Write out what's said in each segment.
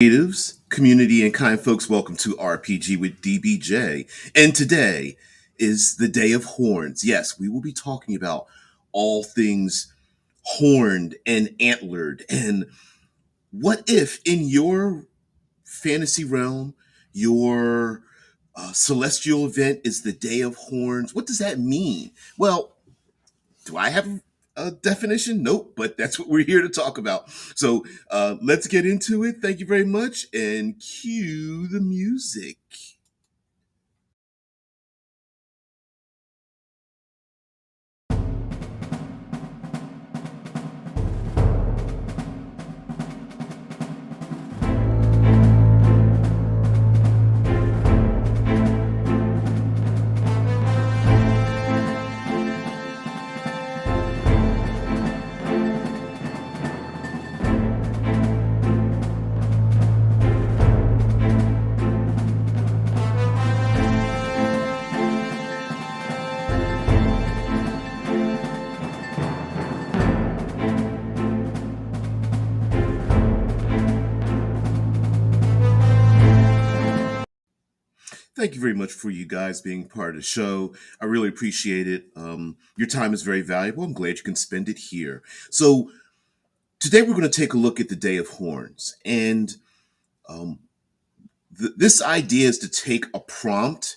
Natives, community, and kind folks, welcome to RPG with DBJ. And today is the Day of Horns. Yes, we will be talking about all things horned and antlered. And what if in your fantasy realm, your celestial event is the Day of Horns? What does that mean? Well, do I have a definition? Nope, but that's what we're here to talk about. So let's get into it. Thank you very much, and cue the music. Thank you very much for you guys being part of the show. I really appreciate it. Your time is very valuable. I'm glad you can spend it here. So today we're going to take a look at the Day of Horns, and um, this idea is to take a prompt,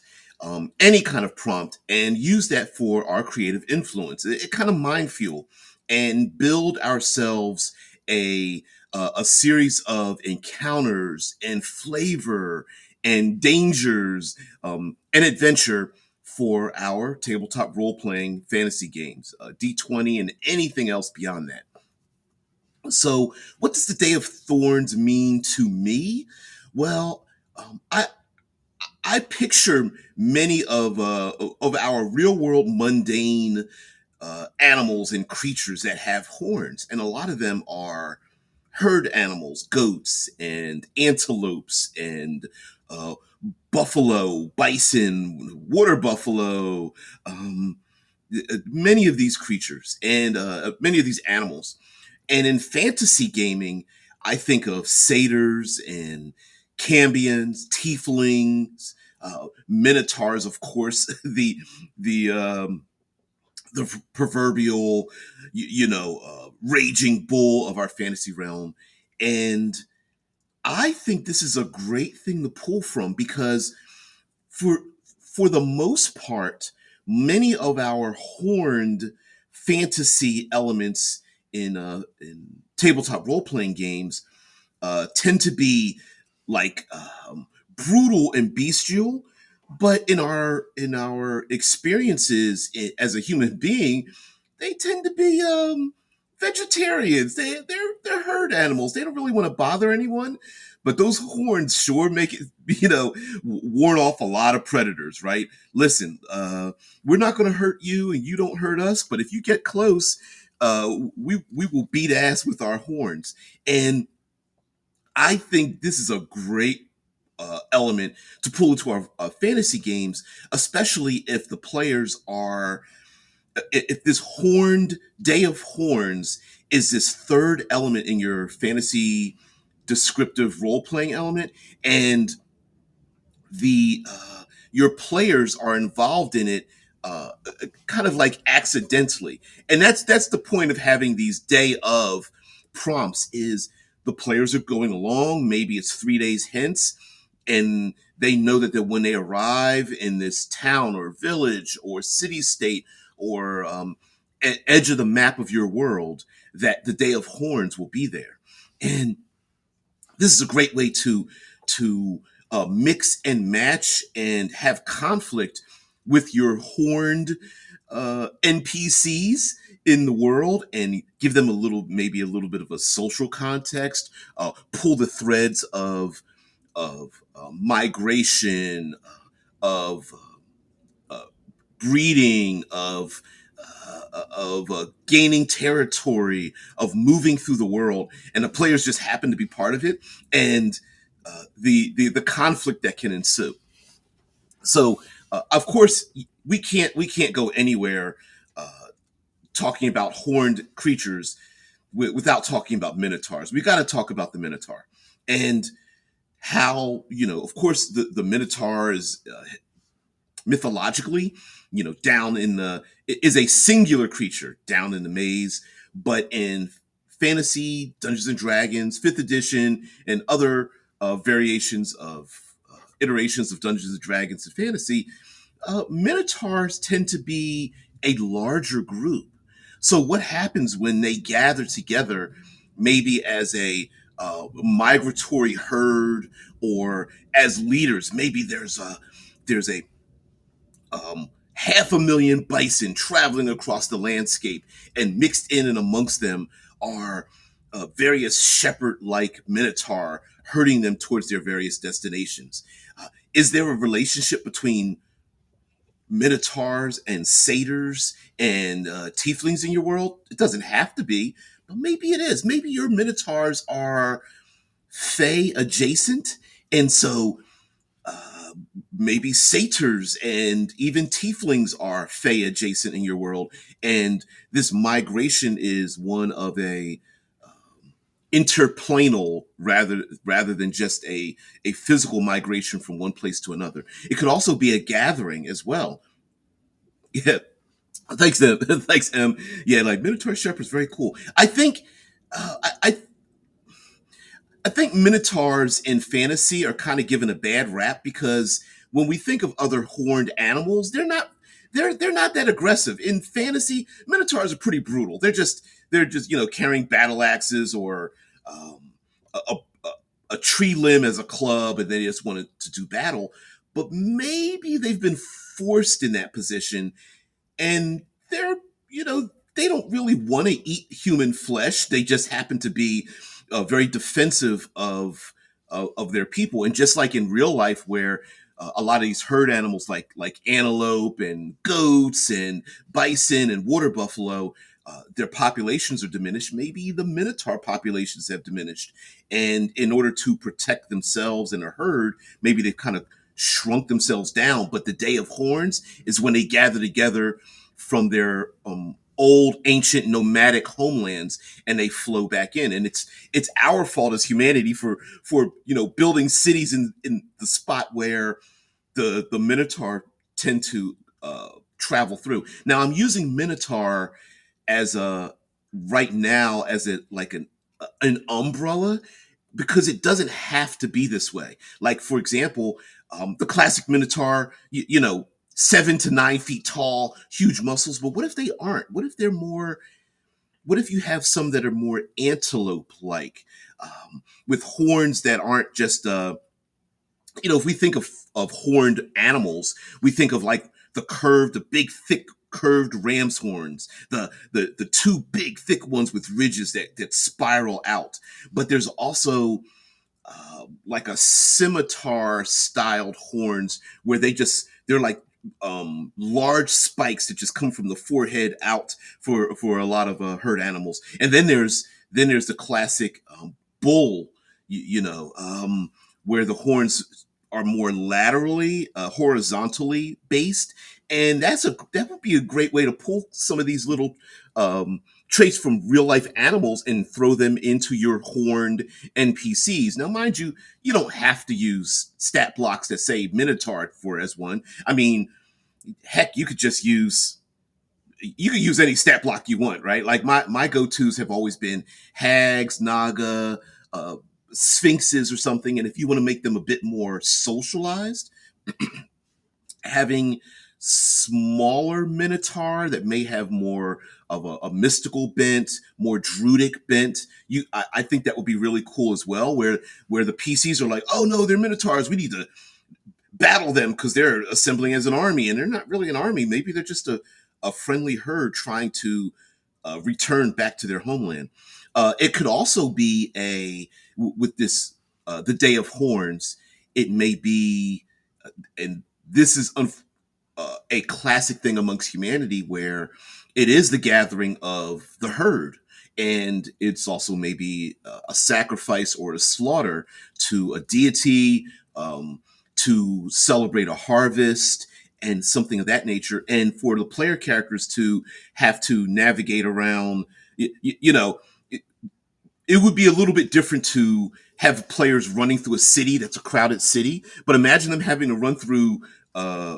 any kind of prompt, and use that for our creative influence. It kind of mind fuel and build ourselves a a series of encounters and flavor and dangers and adventure for our tabletop role playing fantasy games, D20, and anything else beyond that. So, what does the Day of Thorns mean to me? Well, I picture many of our real world mundane animals and creatures that have horns, and a lot of them are herd animals, goats and antelopes and uh, buffalo, bison, water buffalo, um, many of these creatures and many of these animals. And in fantasy gaming, I think of satyrs and cambions, tieflings, minotaurs, of course, the the proverbial, raging bull of our fantasy realm. And I think this is a great thing to pull from because for for the most part, many of our horned fantasy elements in tabletop role playing games tend to be like brutal and bestial. But in our experiences as a human being, they tend to be vegetarians. They're herd animals. They don't really want to bother anyone. But those horns sure make it, ward off a lot of predators, right? Listen, we're not going to hurt you, and you don't hurt us. But if you get close, we will beat ass with our horns. And I think this is a great element to pull into our fantasy games, especially if the players are, if this horned Day of Horns is this third element in your fantasy descriptive role playing element, and the your players are involved in it kind of like accidentally. And that's the point of having these day of prompts is the players are going along, maybe it's 3 days hence, and they know that when they arrive in this town or village or city state or edge of the map of your world, that the Day of Horns will be there. And this is a great way to mix and match and have conflict with your horned NPCs in the world, and give them maybe a little bit of a social context. Pull the threads of migration, of uh, breeding, of gaining territory, of moving through the world, and the players just happen to be part of it, and the conflict that can ensue. So, of course, we can't go anywhere talking about horned creatures without talking about minotaurs. We got to talk about the minotaur, and how, of course, the Minotaur is mythologically, down in the is a singular creature down in the maze, but in fantasy, Dungeons and Dragons, fifth edition, and other variations of iterations of Dungeons and Dragons and fantasy, minotaurs tend to be a larger group. So what happens when they gather together, maybe as a migratory herd or as leaders? Maybe there's a 500,000 bison traveling across the landscape, and mixed in and amongst them are various shepherd-like minotaur herding them towards their various destinations. Is there a relationship between minotaurs and satyrs and tieflings in your world? It doesn't have to be, but maybe it is. Maybe your minotaurs are fey adjacent, and so uh, maybe satyrs and even tieflings are fey adjacent in your world, and this migration is one of a interplanal rather than just a physical migration from one place to another. It could also be a gathering as well. Yeah, thanks, them. Thanks, Em. Yeah, like Minotaur Shepherd's very cool. I think minotaurs in fantasy are kind of given a bad rap because when we think of other horned animals, they're not that aggressive. In fantasy, minotaurs are pretty brutal. They're just carrying battle axes or um, a tree limb as a club, and they just wanted to do battle. But maybe they've been forced in that position, and they don't really want to eat human flesh. They just happen to be very defensive of their people. And just like in real life, where a lot of these herd animals like antelope and goats and bison and water buffalo, their populations are diminished. Maybe the minotaur populations have diminished, and in order to protect themselves in a herd, maybe they've kind of shrunk themselves down. But the Day of Horns is when they gather together from their old ancient nomadic homelands, and they flow back in. And it's our fault as humanity for building cities in the spot where the minotaur tend to travel through. Now I'm using minotaur as a right now as a like an umbrella, because it doesn't have to be this way. Like, for example, the classic Minotaur, 7 to 9 feet tall, huge muscles. But what if they aren't? What if they're more? What if you have some that are more antelope-like, with horns that aren't just if we think of horned animals, we think of like the big, thick, curved ram's horns, the two big, thick ones with ridges that spiral out. But there's also like a scimitar styled horns where they're like large spikes that just come from the forehead out for a lot of herd animals. And then there's the classic bull, where the horns are more laterally, horizontally based, and that would be a great way to pull some of these little traits from real life animals and throw them into your horned NPCs. Now, mind you, you don't have to use stat blocks that say Minotaur for as one. I mean, heck, you could use any stat block you want, right? Like my go-tos have always been hags, naga, uh, sphinxes or something. And if you want to make them a bit more socialized, having smaller minotaur that may have more of a mystical bent, more druidic bent. I think that would be really cool as well, where the PCs are like, oh no, they're minotaurs. We need to battle them because they're assembling as an army, and they're not really an army. Maybe they're just a friendly herd trying to return back to their homeland. It could also be with this the Day of Horns. It may be, and this is a classic thing amongst humanity, where it is the gathering of the herd, and it's also maybe a sacrifice or a slaughter to a deity, to celebrate a harvest and something of that nature, and for the player characters to have to navigate around. It would be a little bit different to have players running through a city that's a crowded city, but imagine them having to uh,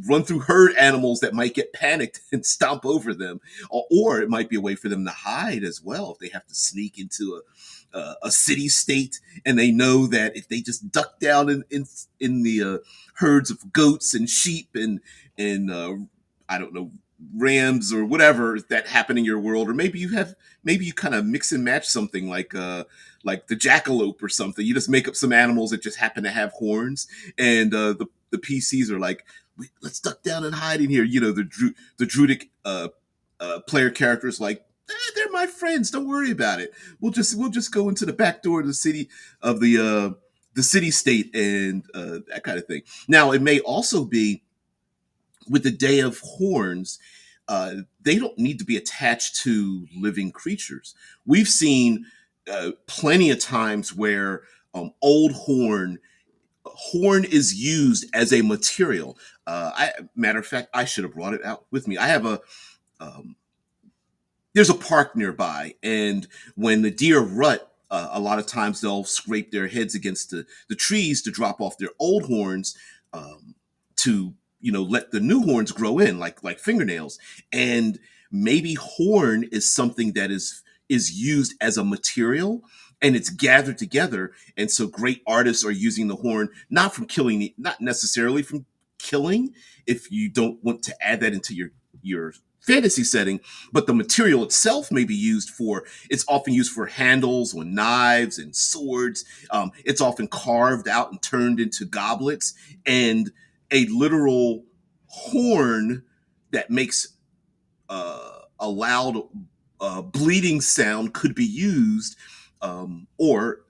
run through herd animals that might get panicked and stomp over them, or it might be a way for them to hide as well if they have to sneak into a city state, and they know that if they just duck down in the herds of goats and sheep and I don't know, rams or whatever that happen in your world, or maybe you kind of mix and match something like the jackalope or something. You just make up some animals that just happen to have horns, and the PCs are like, let's duck down and hide in here. You know, the druidic player characters like, they're my friends. Don't worry about it. We'll just go into the back door of the city of the city state and that kind of thing. Now, it may also be with the Day of Horns. They don't need to be attached to living creatures. We've seen plenty of times where old horn is used as a material. Matter of fact, I should have brought it out with me. I have a um, there's a park nearby, and when the deer rut, a lot of times they'll scrape their heads against the trees to drop off their old horns, um, to let the new horns grow in like fingernails. And maybe horn is something that is used as a material, and it's gathered together. And so great artists are using the horn, not necessarily from killing, if you don't want to add that into your fantasy setting, but the material itself may be it's often used for handles on knives and swords. It's often carved out and turned into goblets, and a literal horn that makes a loud bleeding sound could be used, or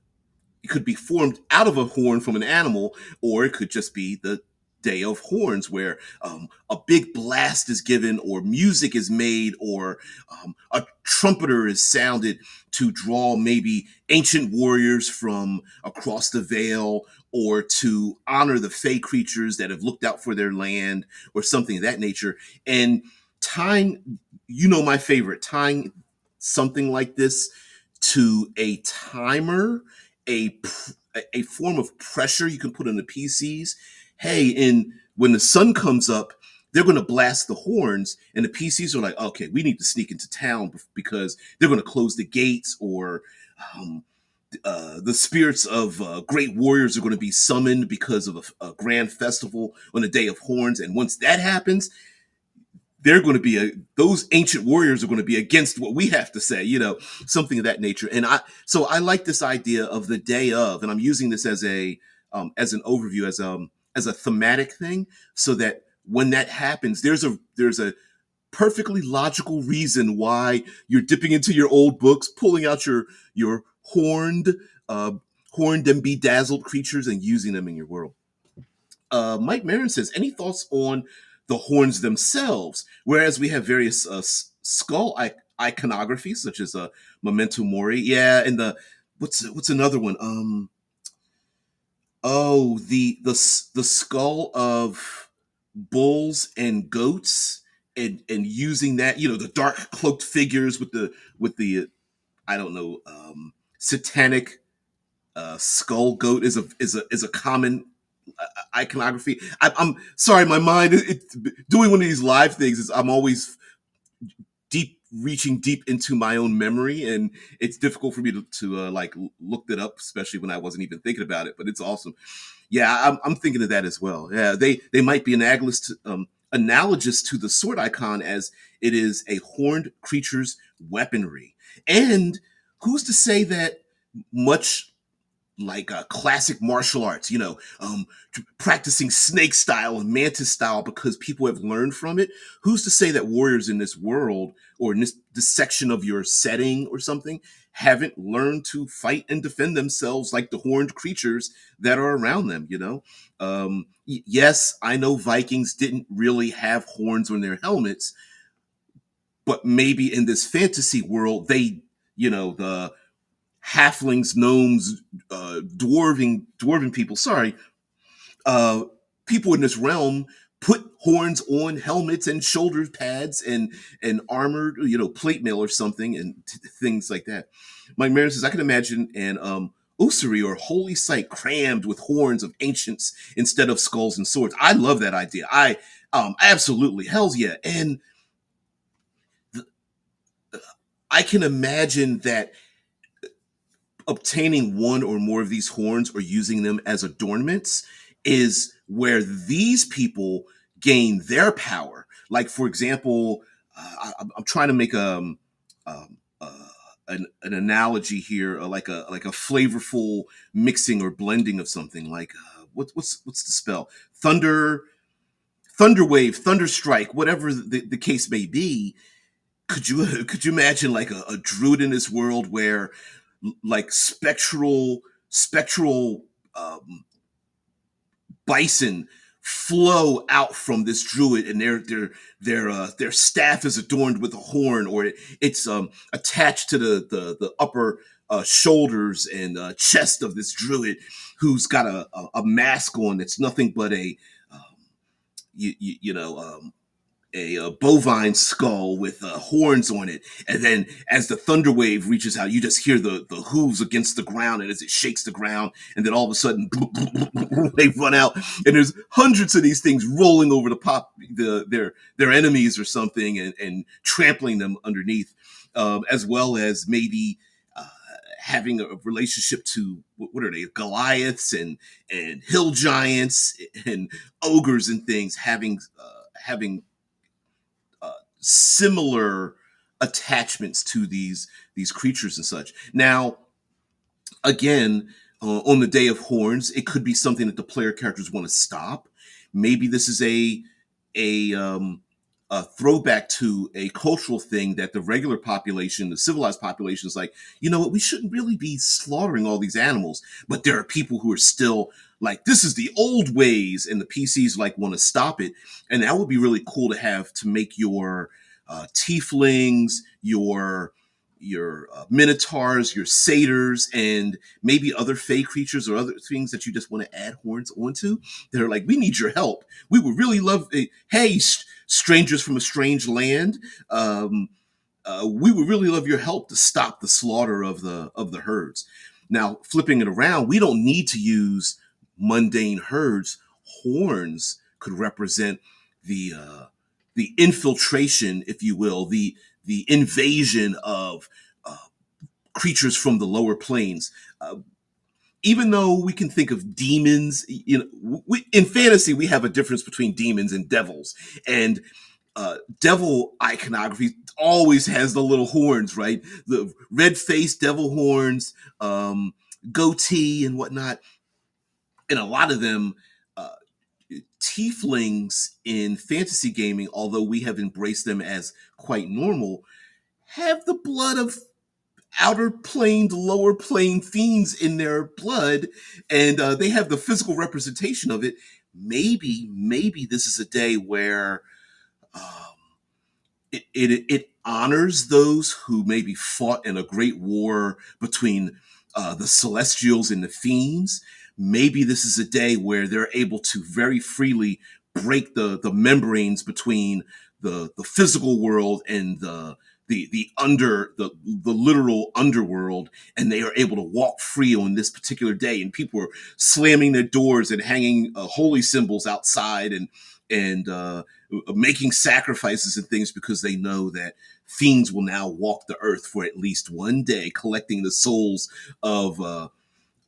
it could be formed out of a horn from an animal, or it could just be the Day of Horns, where a big blast is given, or music is made, or a trumpeter is sounded to draw maybe ancient warriors from across the veil, or to honor the fey creatures that have looked out for their land, or something of that nature. And tying, my favorite, tying something like this to a timer, a a form of pressure you can put on the PCs. Hey, and when the sun comes up, they're going to blast the horns, and the PCs are like, okay, we need to sneak into town because they're going to close the gates, or um, the spirits of great warriors are going to be summoned because of a grand festival on the Day of Horns. And once that happens, they're going to be those ancient warriors are going to be against what we have to say, something of that nature. And I like this idea of the day of, and I'm using this as an overview, as a thematic thing, so that when that happens, there's a perfectly logical reason why you're dipping into your old books, pulling out your uh, horned and bedazzled creatures and using them in your world. Mike Marin says, any thoughts on the horns themselves? Whereas we have various skull iconography, such as Memento Mori. Yeah, and what's another one? Oh, the skull of bulls and goats, and using that, the dark cloaked figures with the I don't know, satanic skull goat is a common iconography. I'm sorry, my mind, doing one of these live things is, I'm always reaching deep into my own memory, and it's difficult for me to like look that up, especially when I wasn't even thinking about it. But it's awesome. Yeah, I'm thinking of that as well. Yeah, they might be analogous to the sword icon, as it is a horned creature's weaponry. And who's to say that, much like classic martial arts, practicing snake style and mantis style because people have learned from it. Who's to say that warriors in this world, or in this section of your setting or something, haven't learned to fight and defend themselves like the horned creatures that are around them? Yes, I know Vikings didn't really have horns on their helmets, but maybe in this fantasy world, the halflings, gnomes, dwarven people. Sorry, uh, people in this realm put horns on helmets and shoulder pads and armored, plate mail or something, and things like that. Mike Marin says, I can imagine an ossuary or holy site crammed with horns of ancients instead of skulls and swords. I love that idea. I absolutely, hell's yeah. And th- I can imagine that obtaining one or more of these horns or using them as adornments is where these people gain their power. Like, for example, I'm trying to make um, uh, an analogy here, like a flavorful mixing or blending of something. Like what's the spell? Thunder wave, thunder strike, whatever the case may be. Could you imagine like a druid in this world where like spectral um, bison flow out from this druid, and their staff is adorned with a horn, or it's attached to the upper shoulders and chest of this druid, who's got a mask on that's nothing but a um, you know a bovine skull with horns on it. And then as the thunder wave reaches out, you just hear the hooves against the ground, and as it shakes the ground, and then all of a sudden they run out, and there's hundreds of these things rolling over their enemies or something, and trampling them underneath, as well as maybe having a relationship to what are they, Goliaths and hill giants and ogres and things, having similar attachments to these creatures and such. Now, again, on the Day of Horns, it could be something that the player characters want to stop. Maybe this is a throwback to a cultural thing that the regular population, the civilized population, is like, you know what, we shouldn't really be slaughtering all these animals. But there are people who are still like, this is the old ways, and the PCs like want to stop it. And that would be really cool to have, to make your tieflings, your minotaurs, your satyrs, and maybe other fey creatures or other things that you just want to add horns onto. They're like, we need your help. We would really love. Hey, strangers from a strange land. We would really love your help to stop the slaughter of the herds. Now, flipping it around, we don't need to use mundane herds. Horns could represent the infiltration, if you will, the invasion of uh, creatures from the lower planes. Even though we can think of demons, in fantasy we have a difference between demons and devils, and devil iconography always has the little horns, right? The red face devil horns, goatee, and whatnot. And a lot of them, uh, tieflings in fantasy gaming, although we have embraced them as quite normal, have the blood of outer plane to lower plane fiends in their blood, and they have the physical representation of it. Maybe this is a day where um, it honors those who maybe fought in a great war between the Celestials and the Fiends. Maybe this is a day where they're able to very freely break the membranes between the physical world and the literal underworld, and they are able to walk free on this particular day. And people are slamming their doors and hanging holy symbols outside, and making sacrifices and things, because they know that fiends will now walk the earth for at least one day, collecting the souls of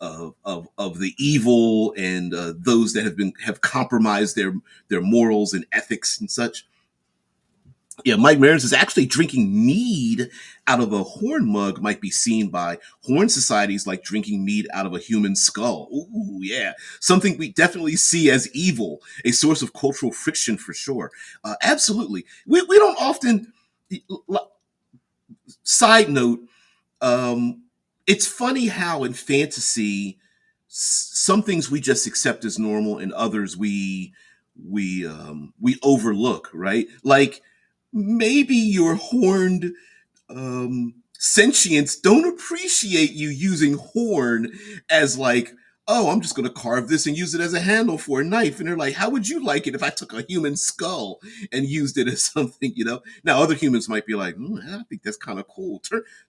of the evil, and those that have compromised their morals and ethics and such. Yeah, Mike Marin's is actually drinking mead out of a horn mug might be seen by horn societies like drinking mead out of a human skull. Ooh, yeah. Something we definitely see as evil, a source of cultural friction for sure. Absolutely. We don't often, side note, um, it's funny how in fantasy, some things we just accept as normal, and others we overlook, right? Like maybe your horned sentients don't appreciate you using horn as like oh, I'm just going to carve this and use it as a handle for a knife. And they're like, how would you like it if I took a human skull and used it as something, you know? Now, other humans might be like, I think that's kind of cool.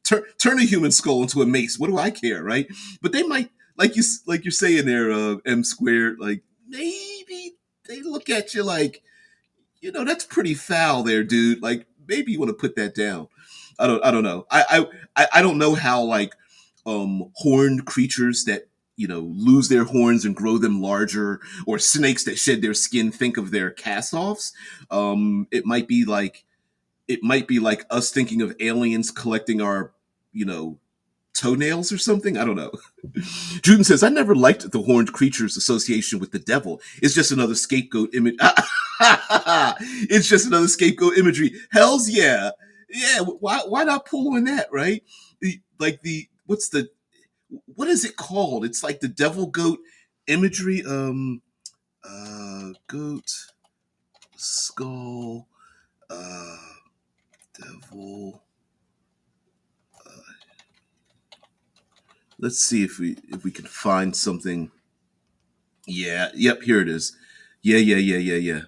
Turn a human skull into a mace. What do I care, right? But they might, like you're saying there, M squared, like maybe they look at you like, that's pretty foul there, dude. Like maybe you want to put that down. I don't know. I don't know how like horned creatures that lose their horns and grow them larger, or snakes that shed their skin, think of their cast-offs. It might be like us thinking of aliens collecting our you know toenails or something. I don't know. Juden says, I never liked the horned creature's association with the devil. It's just another scapegoat image. It's just another scapegoat imagery. Hell's yeah. Yeah, why not pull on that, right? What is it called? It's like the devil goat imagery. Goat, skull, uh, devil. Let's see if we can find something. Yeah, yep, here it is. Yeah.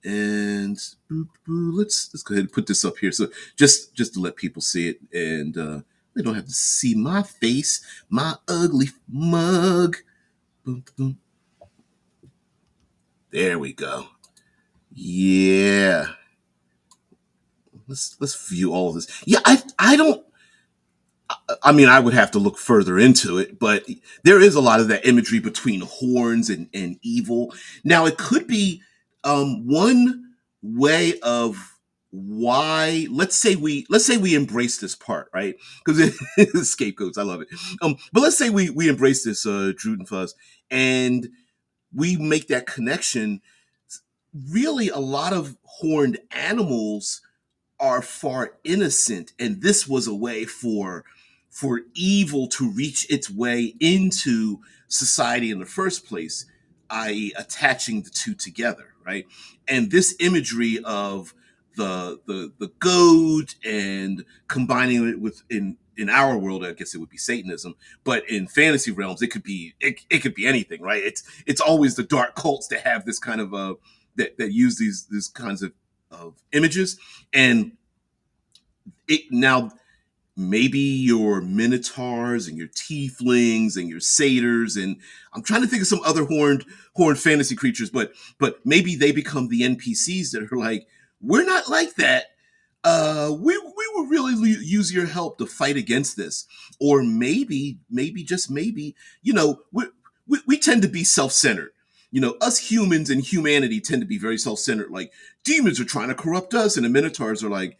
And let's go ahead and put this up here. So just to let people see it, and they don't have to see my face, my ugly mug. Boom, boom. There we go. Yeah. Let's view all of this. Yeah, I don't. I mean, I would have to look further into it, but there is a lot of that imagery between horns and evil. Now, it could be one way of why. Let's say we embrace this part, right? Because scapegoats, I love it. But let's say we embrace this, Druden Fuzz, and we make that connection. Really, a lot of horned animals are far innocent, and this was a way for evil to reach its way into society in the first place, i.e., attaching the two together, right? And this imagery of the goat and combining it with in our world, I guess it would be Satanism, but in fantasy realms, it could be anything, right? It's always the dark cults that have this kind of that use these kinds of images. And it now, maybe your minotaurs and your tieflings and your satyrs, and I'm trying to think of some other horned fantasy creatures, but maybe they become the NPCs that are like, we're not like that. We would really use your help to fight against this. Or maybe just maybe, we tend to be self-centered. Us humans and humanity tend to be very self-centered. Like, demons are trying to corrupt us, and the minotaurs are like,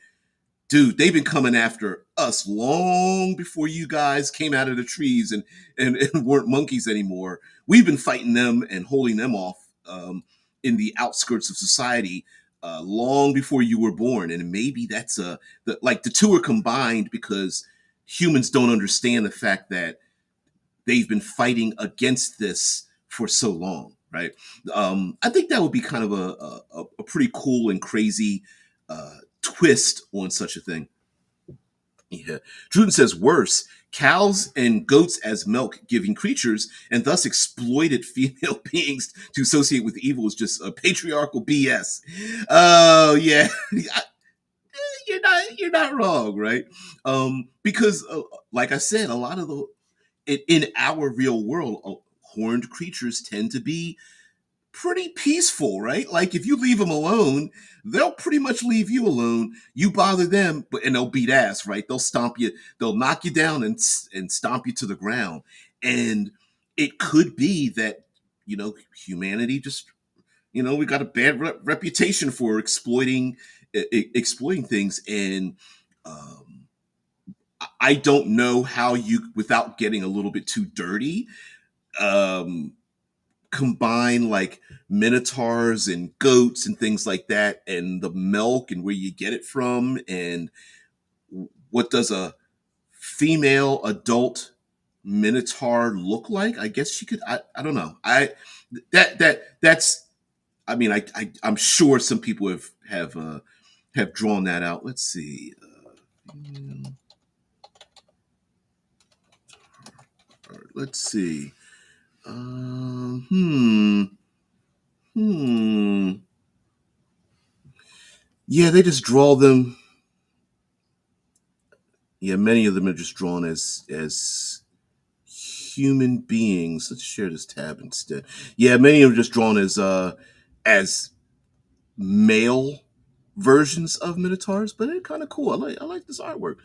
dude, they've been coming after us long before you guys came out of the trees and weren't monkeys anymore. We've been fighting them and holding them off in the outskirts of society long before you were born. And maybe that's like the two are combined because humans don't understand the fact that they've been fighting against this for so long, right? I think that would be kind of a pretty cool and crazy twist on such a thing. Yeah. Druden says worse, cows and goats as milk giving creatures and thus exploited female beings to associate with evil is just a patriarchal BS. Oh yeah. You're not wrong, right? Because like I said, a lot of the in our real world, horned creatures tend to be pretty peaceful, right? Like if you leave them alone, they'll pretty much leave you alone. You bother them, and they'll beat ass, right? They'll stomp you, they'll knock you down and stomp you to the ground. And it could be that humanity just we got a bad reputation for exploiting things, and um, I don't know how you, without getting a little bit too dirty, um, combine like minotaurs and goats and things like that, and the milk and where you get it from, and what does a female adult minotaur look like? I guess she could. I don't know. That's. I mean, I'm sure some people have drawn that out. Let's see. Let's see. Um, hmm. Hmm. Yeah, they just draw them. Yeah, many of them are just drawn as human beings. Let's share this tab instead. Yeah, many of them are just drawn as male versions of minotaurs, but they're kind of cool. I like this artwork.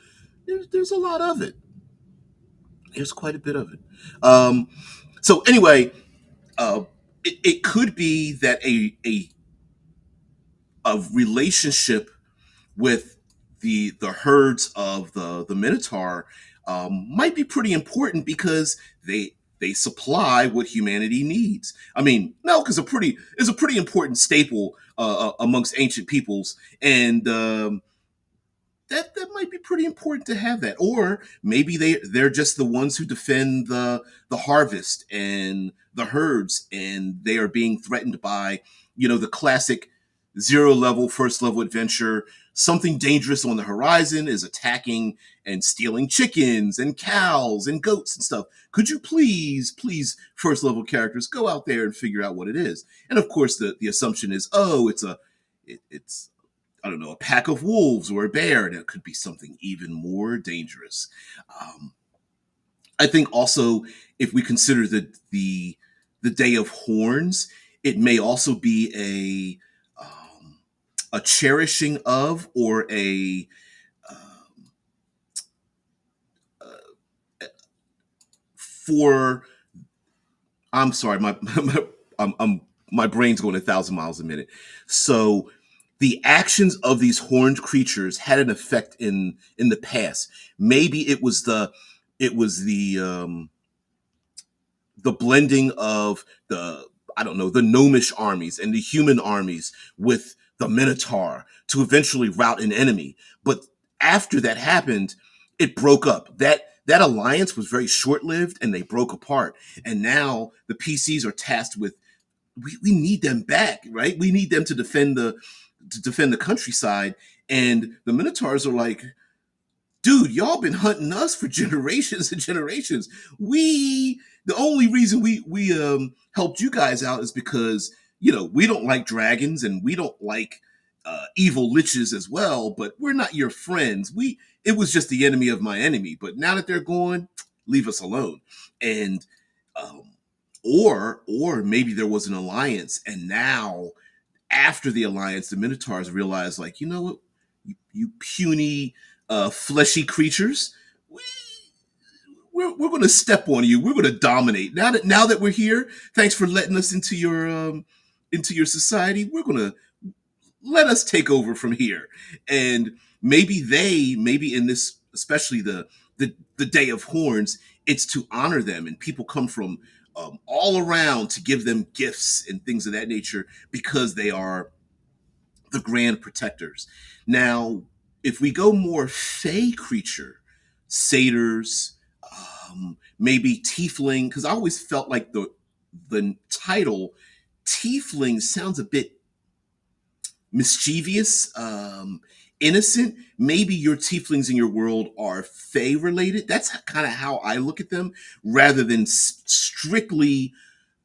There's a lot of it. There's quite a bit of it. So anyway, uh, it could be that a relationship with the herds of the minotaur might be pretty important because they supply what humanity needs. I mean, milk is a pretty important staple amongst ancient peoples, and that might be pretty important to have that. Or maybe they're just the ones who defend the harvest and the herds, and they are being threatened by the classic zero level first level adventure. Something dangerous on the horizon is attacking and stealing chickens and cows and goats and stuff. Could you please first level characters go out there and figure out what it is? And of course the assumption is, oh, it's I don't know, a pack of wolves or a bear, and it could be something even more dangerous. Um, I think also, if we consider the Day of Horns, it may also be a cherishing of or a for. I'm sorry, my brain's going 1,000 miles a minute. So the actions of these horned creatures had an effect in the past. Maybe it was the blending of the I don't know the gnomish armies and the human armies with the Minotaur to eventually rout an enemy. But after that happened, it broke up. That alliance was very short lived, and they broke apart. And now the PCs are tasked with we need them back, right? We need them to defend the countryside. And the Minotaurs are like, dude, y'all been hunting us for generations and generations. The only reason we helped you guys out is because we don't like dragons and we don't like evil liches as well. But we're not your friends. It was just the enemy of my enemy. But now that they're gone, leave us alone. And um, or maybe there was an alliance, and now after the alliance, the Minotaurs realized, like, you know what, you puny, fleshy creatures, we we're going to step on you. We're going to dominate. Now that we're here, thanks for letting us into your society. We're going to let us take over from here. And maybe in this, especially the Day of Horns, it's to honor them, and people come from all around to give them gifts and things of that nature because they are the grand protectors. Now, if we go more fey creature, satyrs, maybe tiefling, because I always felt like the title tiefling sounds a bit mischievous, innocent. Maybe your tieflings in your world are fey related. That's kind of how I look at them, rather than strictly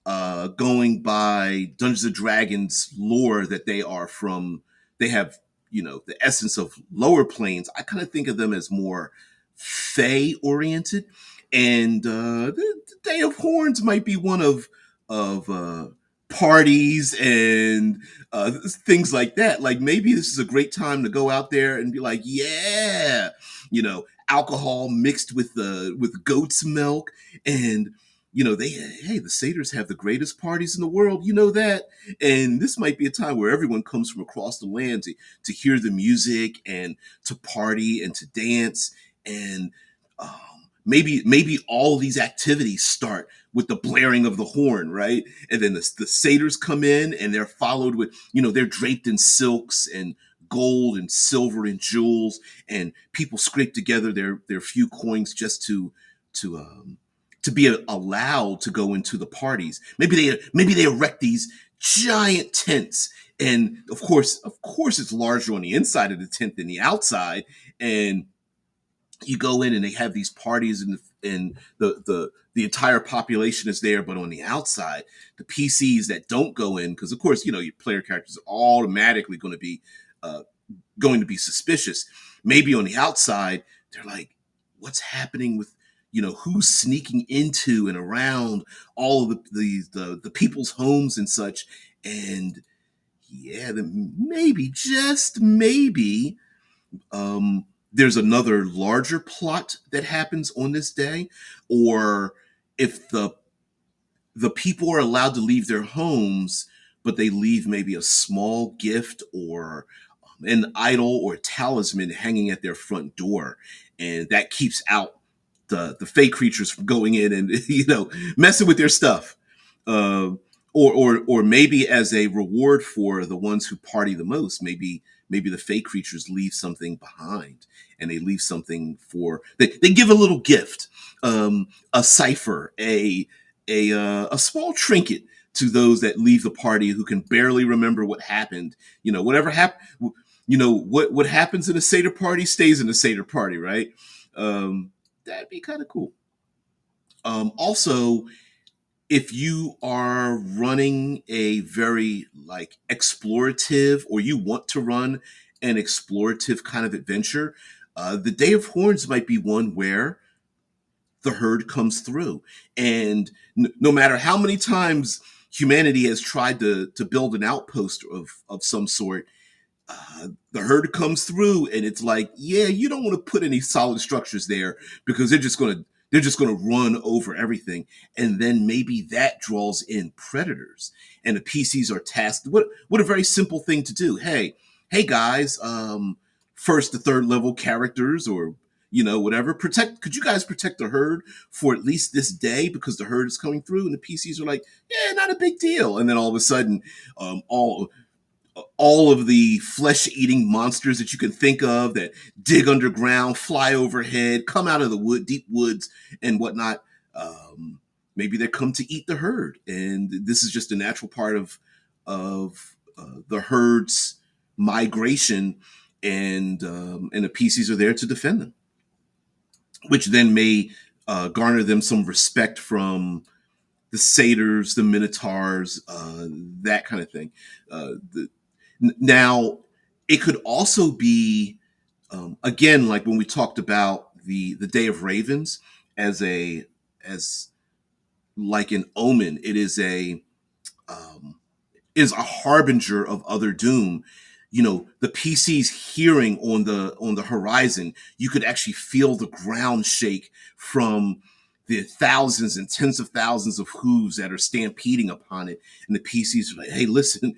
going by Dungeons and Dragons lore that they have, the essence of lower planes. I kind of think of them as more Fey oriented, and the Day of Horns might be one of parties and things like that. Like maybe this is a great time to go out there and be like, yeah, alcohol mixed with goat's milk, and the satyrs have the greatest parties in the world, that. And this might be a time where everyone comes from across the land to hear the music and to party and to dance. And maybe all these activities start with the blaring of the horn, right? And then the satyrs come in, and they're followed with, they're draped in silks and gold and silver and jewels, and people scrape together their few coins just to to be allowed to go into the parties. Maybe they erect these giant tents, and of course it's larger on the inside of the tent than the outside. And you go in, and they have these parties and the entire population is there, but on the outside, the PCs that don't go in, because of course, your player characters are automatically uh, going to be suspicious. Maybe on the outside, they're like, what's happening with, who's sneaking into and around all of the people's homes and such. And yeah, then maybe, just maybe, there's another larger plot that happens on this day. Or if the people are allowed to leave their homes, but they leave maybe a small gift or an idol or a talisman hanging at their front door, and that keeps out the fake creatures from going in and messing with their stuff. Uh, or maybe as a reward for the ones who party the most, maybe the fake creatures leave something behind, and they leave something for they give a little gift, a cipher, a small trinket to those that leave the party who can barely remember what happened. Whatever happened. What happens in a Seder party stays in a Seder party, right? That'd be kind of cool. Also, if you are running a very like explorative, or you want to run an explorative kind of adventure, the Day of Horns might be one where the herd comes through. And no matter how many times humanity has tried to build an outpost of some sort, the herd comes through, and it's like, yeah, you don't want to put any solid structures there, because they're just gonna run over everything. And then maybe that draws in predators, and the PCs are tasked. What a very simple thing to do. Hey guys, first to third level characters, or whatever, could you guys protect the herd for at least this day, because the herd is coming through. And the PCs are like, yeah, not a big deal. And then all of a sudden, all of the flesh-eating monsters that you can think of that dig underground, fly overhead, come out of the deep woods, and whatnot. Maybe they come to eat the herd, and this is just a natural part of the herd's migration, and the PCs are there to defend them, which then may garner them some respect from the satyrs, the minotaurs, that kind of thing. Now, it could also be, again, like when we talked about the Day of Ravens as like an omen. It um, is a harbinger of other doom. The PC's hearing on the horizon, you could actually feel the ground shake from the thousands and tens of thousands of hooves that are stampeding upon it. And the PCs are like, hey, listen,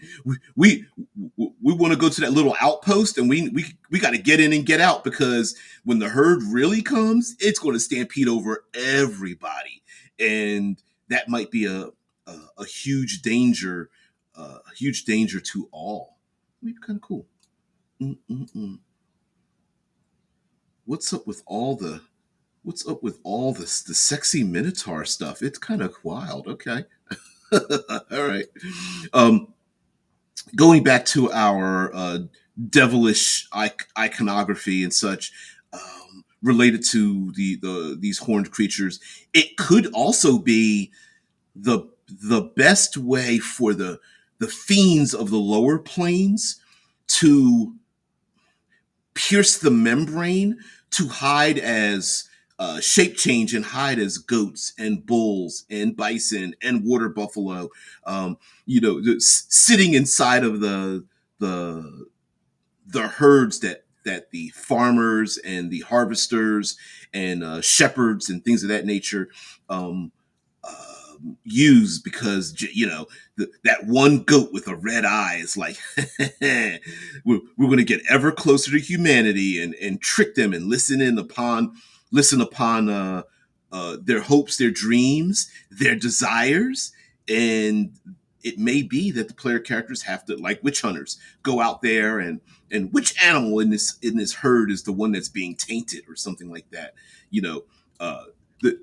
we want to go to that little outpost, and we got to get in and get out, because when the herd really comes, it's going to stampede over everybody. And that might be a huge danger, a huge danger to all. Maybe kind of cool. Mm-mm-mm. What's up with all the What's up with all this the sexy minotaur stuff? It's kind of wild. Okay. All right. Um, Going back to our devilish iconography and such, related to these horned creatures, it could also be the the best way for the fiends of the lower planes to pierce the membrane, to hide as shape change, and hide as goats and bulls and bison and water buffalo. Sitting inside of the the herds that the farmers and the harvesters and shepherds and things of that nature um, use, because that one goat with a red eye is like, we're going to get ever closer to humanity, and trick them, and listen upon their hopes, their dreams, their desires. And it may be that the player characters have to, like witch hunters, go out there, and which animal in this herd is the one that's being tainted, or something like that. you know uh the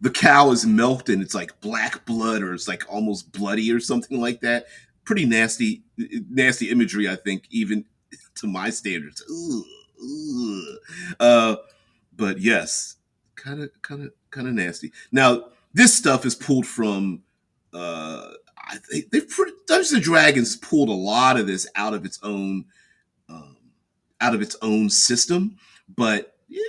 the cow is milked, and it's like black blood, or it's like almost bloody, or something like that. Pretty nasty imagery, I think, even to my standards. Ugh, ugh. But yes, kind of nasty. Now, this stuff is pulled from. Dungeons and Dragons pulled a lot of this um, out of its own system. But yeah,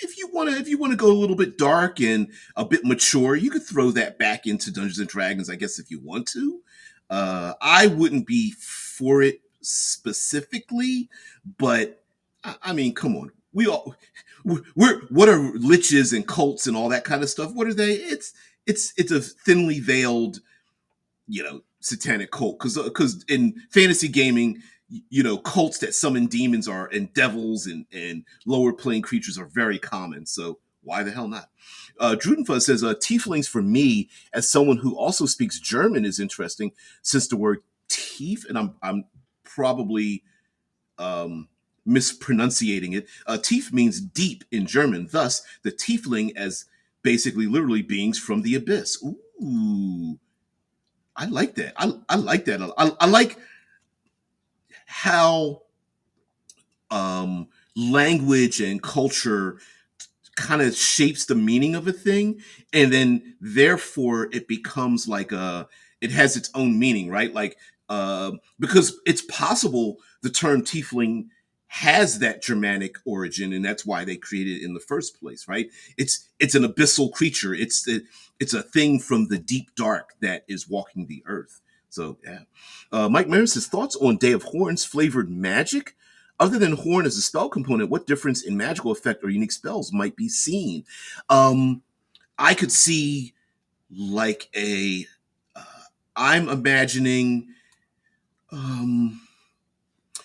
if you want to go a little bit dark and a bit mature, you could throw that back into Dungeons and Dragons, I guess, if you want to. I wouldn't be for it specifically, but I mean, come on, we're what are liches and cults and all that kind of stuff? What are they? It's a thinly veiled, satanic cult, because in fantasy gaming, cults that summon demons are and devils and lower plane creatures are very common. So why the hell not? Drudenfuzz says, tieflings for me, as someone who also speaks German, is interesting, since the word tief, and I'm probably um, mispronunciating it. Tief means deep in German. Thus, the tiefling as basically literally beings from the abyss. Ooh, I like that. I like that. I like how language and culture kind of shapes the meaning of a thing, and then therefore it becomes like it has its own meaning, right? Like because it's possible the term tiefling has that Germanic origin, and that's why they created it in the first place, right? It's an abyssal creature. It's a thing from the deep dark that is walking the earth. So yeah. Mike Marin says, thoughts on Day of Horns flavored magic. Other than horn as a spell component, what difference in magical effect or unique spells might be seen? I could see like uh, I'm imagining, um,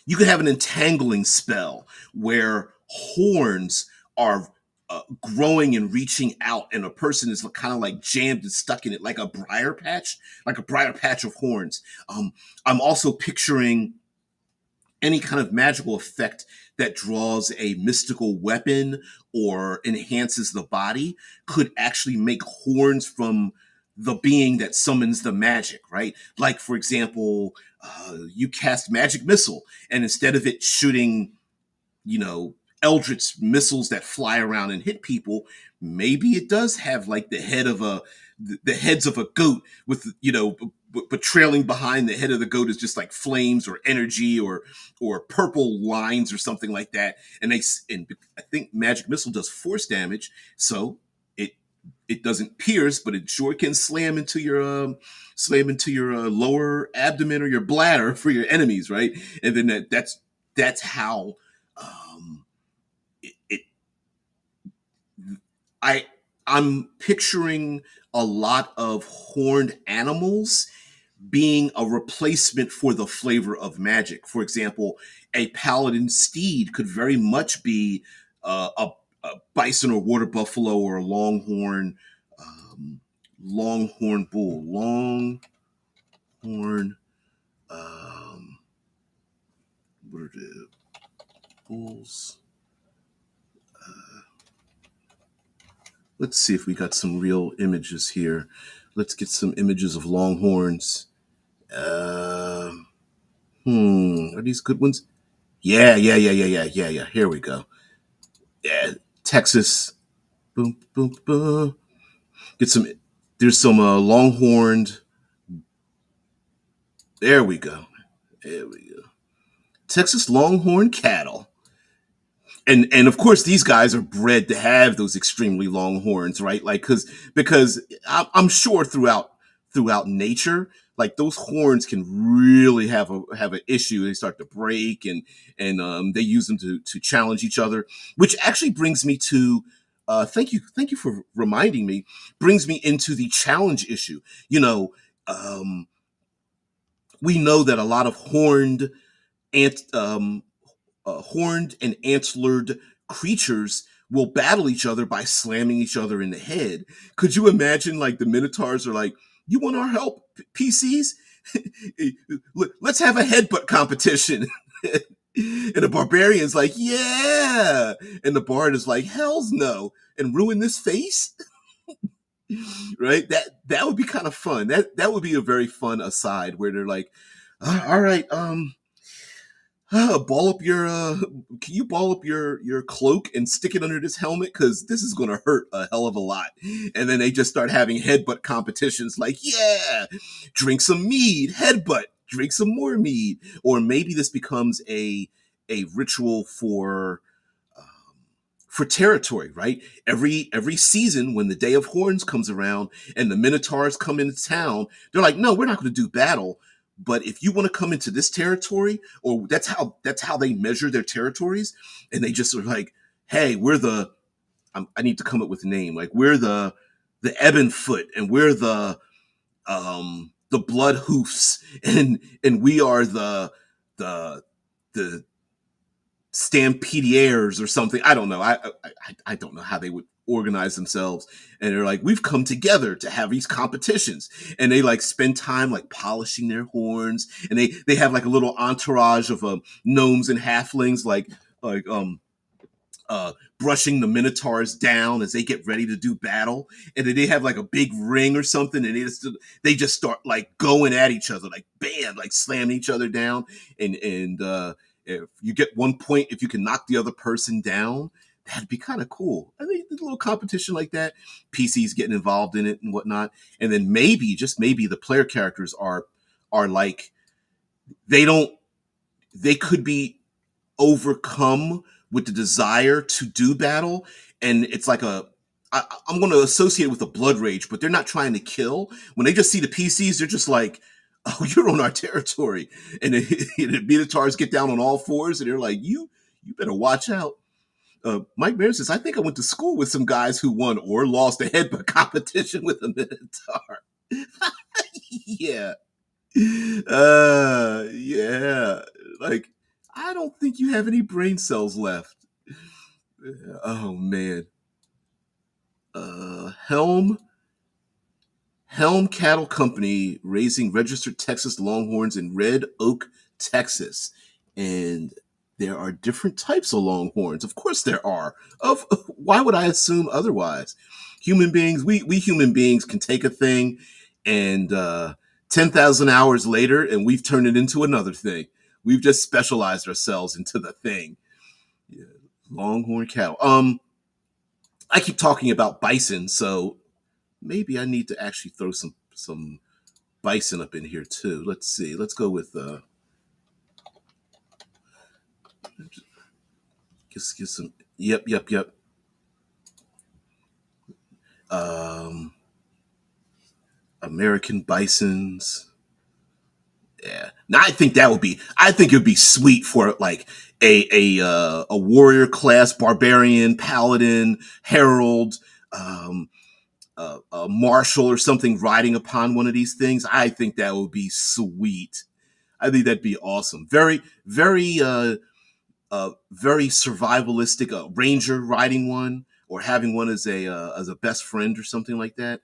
you could have an entangling spell where horns are growing and reaching out, and a person is kind of like jammed and stuck in it, like a briar patch of horns. I'm also picturing any kind of magical effect that draws a mystical weapon or enhances the body could actually make horns from the being that summons the magic, right? Like, for example, you cast magic missile, and instead of it shooting, you know, eldritch missiles that fly around and hit people, maybe it does have like the heads of a goat with, but trailing behind the head of the goat is just like flames or energy or purple lines or something like that. And I think magic missile does force damage, so it it doesn't pierce, but it sure can slam into your lower abdomen or your bladder for your enemies, right? And then that's how it I I'm picturing a lot of horned animals being a replacement for the flavor of magic. For example, a paladin steed could very much be a bison or water buffalo or a um, longhorn bull, longhorn. Um, what are the bulls? Let's see if we got some real images here. Let's get some images of longhorns. Um, are these good ones? Yeah. Here we go. Yeah, Texas. Boom, boom, boom. Get some. There's some longhorned. There we go. There we go. Texas longhorn cattle. And of course these guys are bred to have those extremely long horns, right? Like because I'm sure throughout nature, like those horns can really have an issue. They start to break, and they use them to challenge each other, which actually brings me to thank you for reminding me, brings me into the challenge issue. Um, we know that a lot of ant horned and antlered creatures will battle each other by slamming each other in the head. Could you imagine, like, the Minotaurs are like, "You want our help, PCs? Let's have a headbutt competition." And the barbarian's like, "Yeah," and the bard is like, "Hell's no!" And ruin this face, right? That would be kind of fun. That would be a very fun aside where they're like, "All right, ball up your can you ball up your cloak and stick it under this helmet, because this is going to hurt a hell of a lot. And then they just start having headbutt competitions, like, yeah, drink some mead, headbutt, drink some more mead. Or maybe this becomes a ritual um, for territory, right? Every season, when the Day of Horns comes around and the Minotaurs come into town, they're like, no, we're not going to do battle. But if you want to come into this territory, or that's how they measure their territories, and they just are like, hey, we're the I need to come up with a name, like we're the Ebon Foot, and we're the Blood Hoofs, and we are the the Stampediers or something. I don't know. I don't know how they would organize themselves. And they're like, we've come together to have these competitions, and they like spend time like polishing their horns, and they have like a little entourage of gnomes and halflings, like brushing the minotaurs down as they get ready to do battle. And then they have like a big ring or something, and they just start like going at each other, like bam, like slamming each other down. And if you get 1 point if you can knock the other person down, that'd be kind of cool. I think a little competition like that, PCs getting involved in it and whatnot. And then maybe, just maybe, the player characters are like, they don't they could be overcome with the desire to do battle. And it's like I'm going to associate it with a blood rage, but they're not trying to kill. When they just see the PCs, they're just like, oh, you're on our territory. And the Minotaurs get down on all fours, and they're like, you better watch out. Mike Mayer says, I think I went to school with some guys who won or lost a headbutt competition with a Minotaur. Yeah. Yeah. Like, I don't think you have any brain cells left. Oh man. Uh Helm Helm Cattle Company, raising registered Texas Longhorns in Red Oak, Texas. And there are different types of Longhorns. Of course there are. Of Why would I assume otherwise? Human beings, we human beings can take a thing, and 10,000 hours later, and we've turned it into another thing. We've just specialized ourselves into the thing. Yeah. Longhorn cattle. I keep talking about bison, so maybe I need to actually throw some bison up in here too. Let's see. Let's go with just get some. Yep. Um, American bisons. Yeah. Now I think that would be. I think it would be sweet for like a warrior class, barbarian, paladin, herald, um, a marshal or something riding upon one of these things. I think that would be sweet. I think that'd be awesome. Very survivalistic. Ranger riding one, or having one as a best friend or something like that.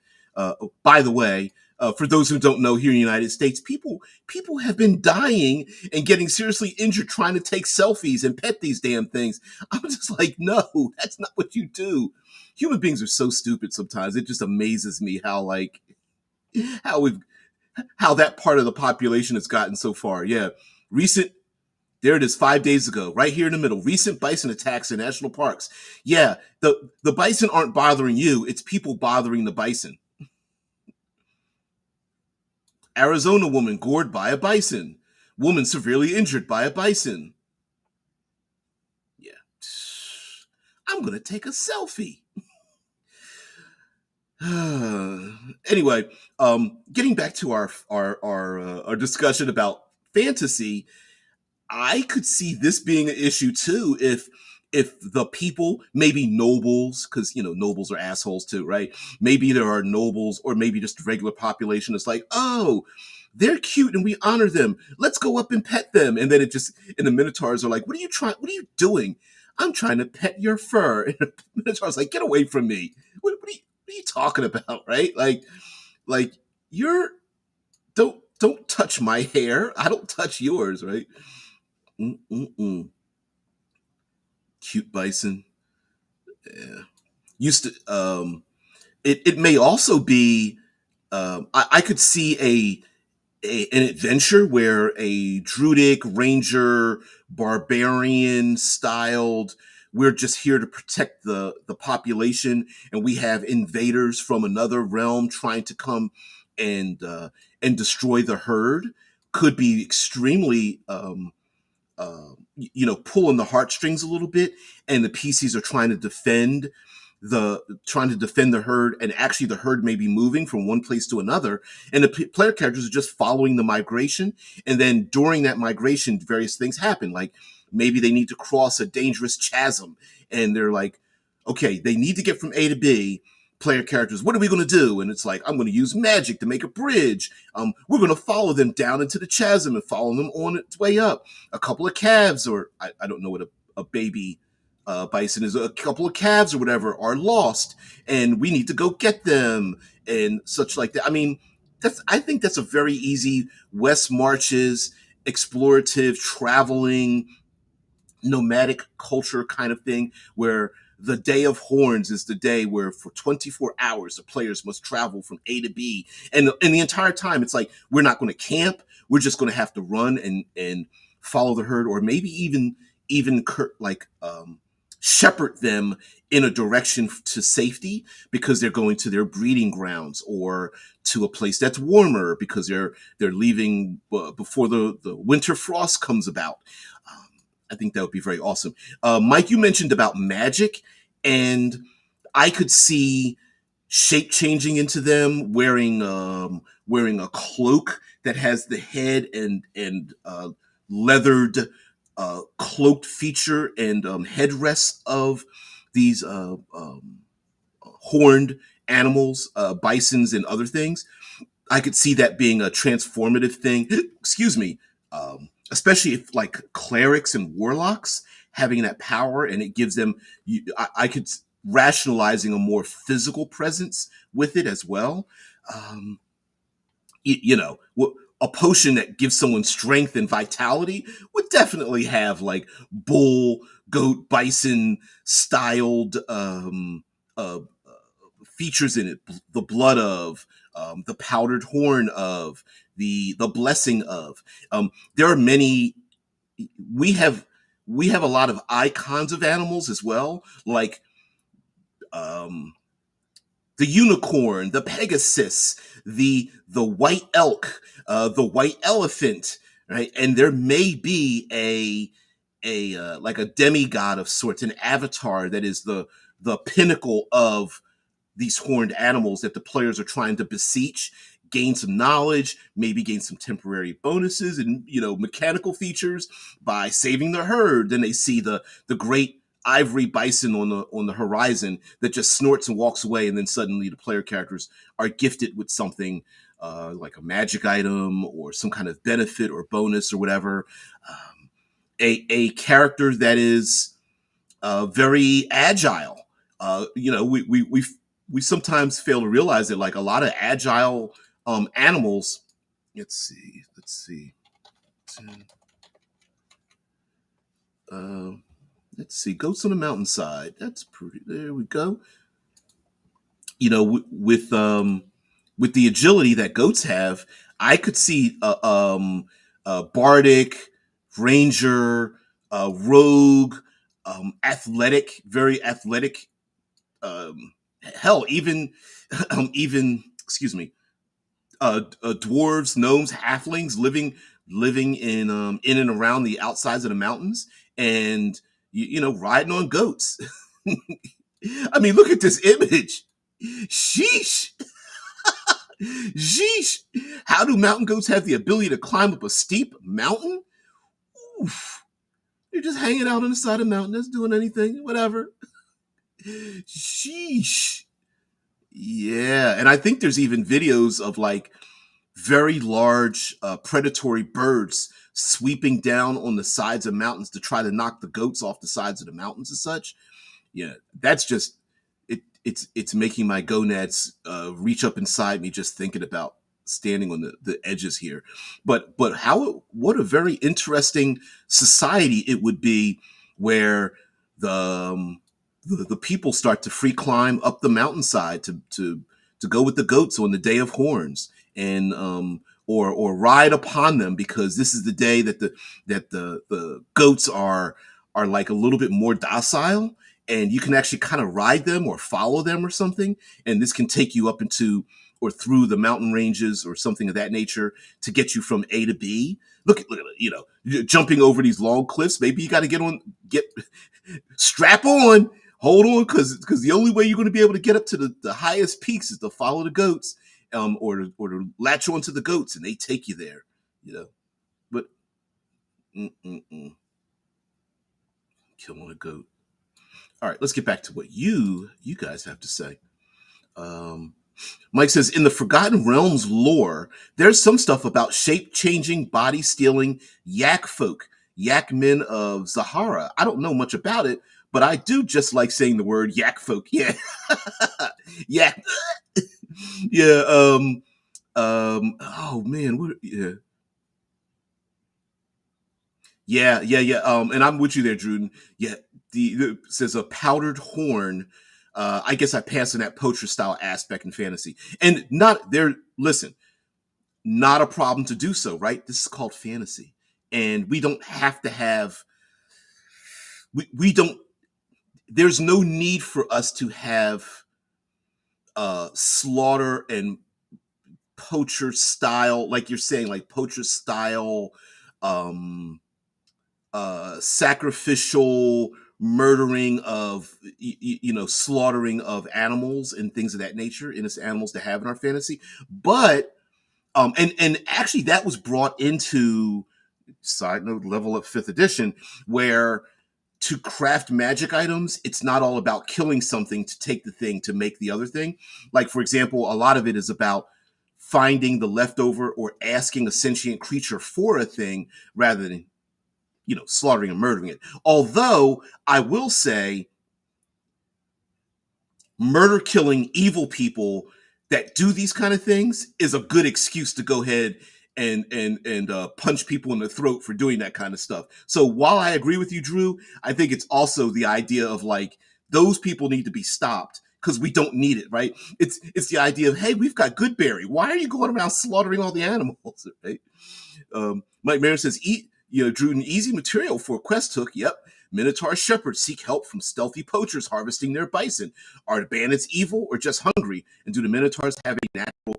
By the way, for those who don't know, here in the United States, people have been dying and getting seriously injured trying to take selfies and pet these damn things. I'm just like, no, that's not what you do. Human beings are so stupid sometimes. It just amazes me how we've how that part of the population has gotten so far. Yeah, recent there it is, 5 days ago, right here in the middle. Recent bison attacks in national parks. Yeah, the bison aren't bothering you, it's people bothering the bison. Arizona woman gored by a bison. Woman severely injured by a bison. Yeah. I'm going to take a selfie. Anyway, getting back to our discussion about fantasy, I could see this being an issue too if the people, maybe nobles, because nobles are assholes too, right? Maybe there are nobles, or maybe just the regular population is like, oh, they're cute and we honor them. Let's go up and pet them. And then and the Minotaurs are like, what are you doing? I'm trying to pet your fur. And the Minotaur's like, get away from me. What are you talking about? Right? Like you're don't touch my hair. I don't touch yours, right? Mm-mm-mm. Cute bison. Yeah. Used to. It may also be. I could see an adventure where a druidic ranger barbarian styled, we're just here to protect the population, and we have invaders from another realm trying to come and destroy the herd, could be extremely pulling the heartstrings a little bit, and the PCs are trying to defend the herd, and actually the herd may be moving from one place to another, and the player characters are just following the migration. And then during that migration, various things happen, like maybe they need to cross a dangerous chasm, and they're like, okay, they need to get from A to B. Player characters, what are we going to do? And it's like, I'm going to use magic to make a bridge. We're going to follow them down into the chasm and follow them on its way up. A couple of calves, or I don't know what a baby bison is, a couple of calves or whatever are lost, and we need to go get them and such like that. I mean, I think that's a very easy West Marches explorative traveling nomadic culture kind of thing, where the Day of Horns is the day where for 24 hours the players must travel from A to B, and the entire time it's like, we're not going to camp, we're just going to have to run and follow the herd, or maybe even like shepherd them in a direction to safety, because they're going to their breeding grounds, or to a place that's warmer because they're leaving before the winter frost comes about. I think that would be very awesome. Mike, you mentioned about magic, and I could see shape changing into them, wearing a cloak that has the head and leathered cloaked feature and headrests of these horned animals, bisons and other things. I could see that being a transformative thing. Excuse me. Especially if like clerics and warlocks having that power, and it gives them, I could rationalizing a more physical presence with it as well. Um, you know, a potion that gives someone strength and vitality would definitely have like bull, goat, bison styled uh, features in it. The blood of, the powdered horn of, the blessing of. There are many. We have we have a lot of icons of animals as well, like um, the unicorn, the Pegasus, the white elk, the white elephant, right? And there may be a like a demigod of sorts, an avatar that is the pinnacle of these horned animals that the players are trying to beseech, gain some knowledge, maybe gain some temporary bonuses and mechanical features by saving the herd. Then they see the great ivory bison on the horizon that just snorts and walks away, and then suddenly the player characters are gifted with something like a magic item or some kind of benefit or bonus or whatever. A character that is very agile. We sometimes fail to realize that like a lot of agile animals. Let's see. Uh, let's see. Goats on the mountainside. That's pretty. There we go. With the agility that goats have, I could see bardic, ranger, rogue, athletic, very athletic. Hell, even excuse me, dwarves, gnomes, halflings living in and around the outsides of the mountains, and riding on goats. I mean, look at this image. Sheesh. Sheesh. How do mountain goats have the ability to climb up a steep mountain? Oof. They're just hanging out on the side of the mountain, just doing anything, whatever. Sheesh. Yeah, and I think there's even videos of like very large predatory birds sweeping down on the sides of mountains to try to knock the goats off the sides of the mountains and such. Yeah, that's just it's making my gonads reach up inside me just thinking about standing on the edges here. But what a very interesting society it would be, where the the people start to free climb up the mountainside to go with the goats on the Day of Horns, and or ride upon them, because this is the day that the goats are like a little bit more docile, and you can actually kind of ride them or follow them or something, and this can take you up into or through the mountain ranges or something of that nature to get you from A to B. Look at jumping over these long cliffs. Maybe you got to get strap on, hold on, because the only way you're going to be able to get up to the highest peaks is to follow the goats, or to latch onto the goats, and they take you there, But killing a goat. All right, let's get back to what you guys have to say. Mike says, in the Forgotten Realms lore, there's some stuff about shape-changing, body-stealing yak folk, yak men of Zahara. I don't know much about it, but I do just like saying the word yak folk. Yeah. Yak. Yeah. Oh man. Yeah. Yeah. And I'm with you there, Druden. Yeah. The says a powdered horn. I guess I pass on that poacher style aspect in fantasy, and not there. Listen, not a problem to do so, right? This is called fantasy, and we don't have to have. We don't. There's no need for us to have slaughter and poacher style, like you're saying, like poacher style, um, sacrificial murdering of slaughtering of animals and things of that nature, innocent animals to have in our fantasy. But and actually that was brought into, side note, level up 5th edition, where to craft magic items, it's not all about killing something to take the thing to make the other thing. Like, for example, a lot of it is about finding the leftover or asking a sentient creature for a thing rather than slaughtering and murdering it. Although I will say, murder killing evil people that do these kind of things is a good excuse to go ahead and punch people in the throat for doing that kind of stuff. So while I agree with you, Drew, I think it's also the idea of like, those people need to be stopped because we don't need it, right? It's the idea of, hey, we've got Goodberry. Why are you going around slaughtering all the animals, right? Mike Marin says, Drew, an easy material for a quest hook. Yep. Minotaur shepherds seek help from stealthy poachers harvesting their bison. Are the bandits evil or just hungry? And do the Minotaurs have a natural...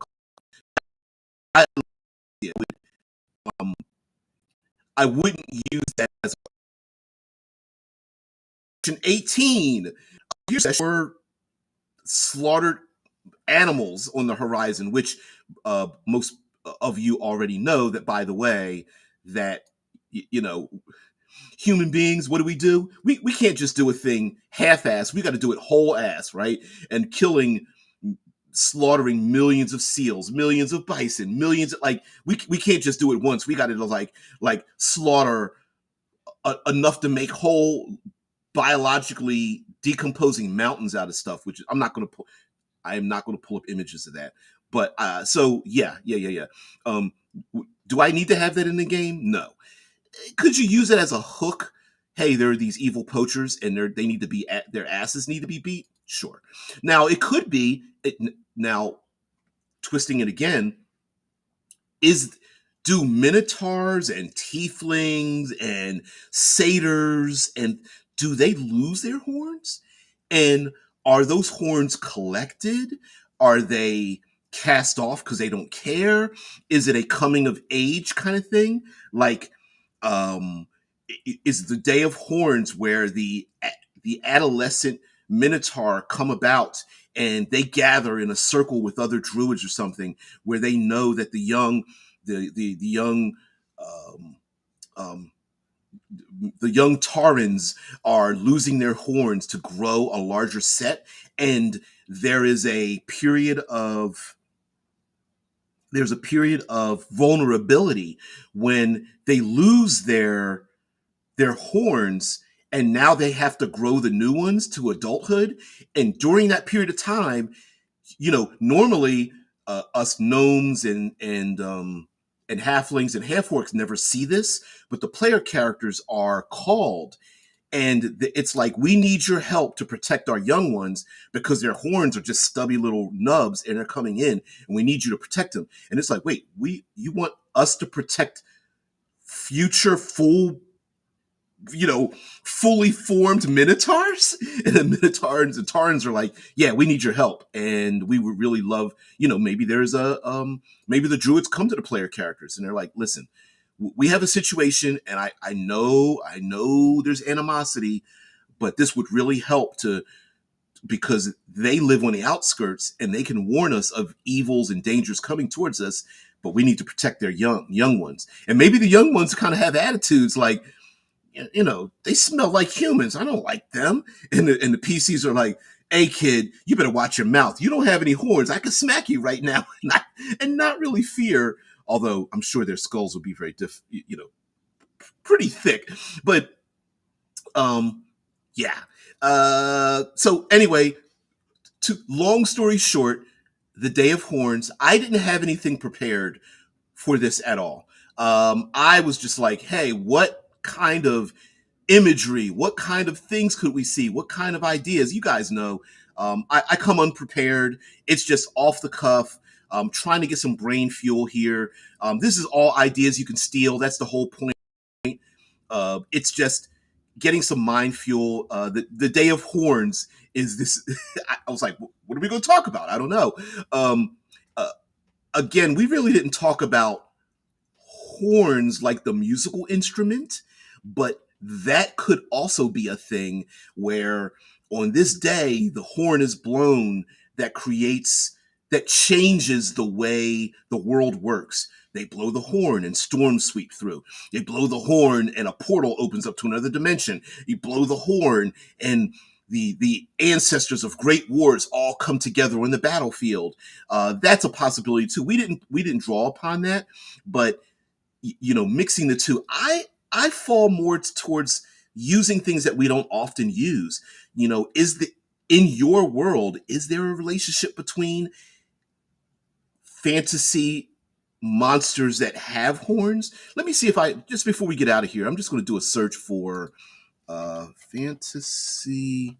I wouldn't use that as option 18. Here's were slaughtered animals on the horizon, which most of you already know that, by the way, that, human beings, what do? We can't just do a thing half-ass. We got to do it whole-ass, right? And slaughtering millions of seals, millions of bison, millions of, like, we can't just do it once. We got to like slaughter enough to make whole biologically decomposing mountains out of stuff, which I am not going to pull up images of that. But so yeah. Do I need to have that in the game? No. Could you use it as a hook? Hey, there are these evil poachers, and they need to be their asses need to be beat. Sure. Now it could be now twisting it again. Do minotaurs and tieflings and satyrs, and do they lose their horns? And are those horns collected? Are they cast off because they don't care? Is it a coming of age kind of thing? Like, is the Day of Horns where the adolescent minotaur come about and they gather in a circle with other druids or something, where they know that the young um, um, the young Taurens are losing their horns to grow a larger set, and there's a period of vulnerability when they lose their horns, and now they have to grow the new ones to adulthood. And during that period of time, normally us gnomes and halflings and half-orcs never see this, but the player characters are called, And it's like, we need your help to protect our young ones because their horns are just stubby little nubs and they're coming in, and we need you to protect them. And it's like, wait, you want us to protect future fully formed minotaurs? And the minotaurs and tarns are like, yeah, we need your help, and we would really love, maybe there's maybe the druids come to the player characters and they're like, listen, we have a situation, and I know there's animosity, but this would really help because they live on the outskirts and they can warn us of evils and dangers coming towards us, but we need to protect their young ones. And maybe the young ones kind of have attitudes like, they smell like humans, I don't like them. And the PCs are like, hey kid, you better watch your mouth, you don't have any horns, I could smack you right now. And not really fear, although I'm sure their skulls would be very pretty thick. But yeah. So anyway, long story short, the Day of Horns, I didn't have anything prepared for this at all. I was just like, hey, what kind of imagery, what kind of things could we see? What kind of ideas? You guys know, I come unprepared. It's just off the cuff. Trying to get some brain fuel here. This is all ideas you can steal. That's the whole point. It's just getting some mind fuel. The Day of Horns is this. I was like, what are we going to talk about? I don't know. Uh, Again, we really didn't talk about horns like the musical instrument, but that could also be a thing where on this day the horn is blown that changes the way the world works. They blow the horn and storms sweep through. They blow the horn and a portal opens up to another dimension. You blow the horn and the ancestors of great wars all come together on the battlefield. That's a possibility too. We didn't draw upon that, but mixing the two, I fall more towards using things that we don't often use. In your world, is there a relationship between fantasy monsters that have horns? Let me see if just before we get out of here, I'm just going to do a search for fantasy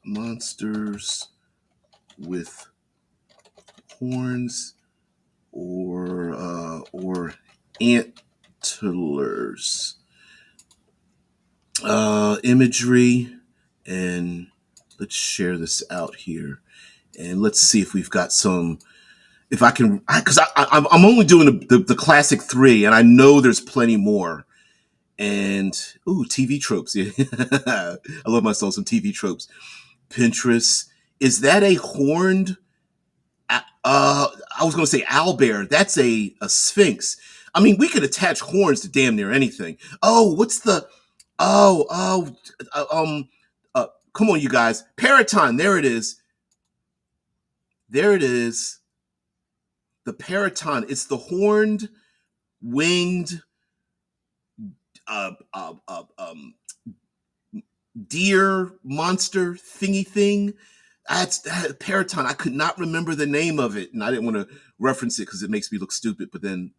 monsters with horns or antlers. Imagery, and let's share this out here, and let's see if we've got some. If I can, because I'm only doing the classic three, and I know there's plenty more. And TV tropes. Yeah. I love myself some TV tropes. Pinterest. Is that a horned? I was going to say owlbear. That's a sphinx. I mean, we could attach horns to damn near anything. Oh, what's the? Oh, come on, you guys. Paraton. There it is. There it is. The paraton. It's the horned, winged, uh, uh, uh, um, deer monster thingy thing. That's Paraton. I could not remember the name of it, and I didn't want to reference it because it makes me look stupid. But then,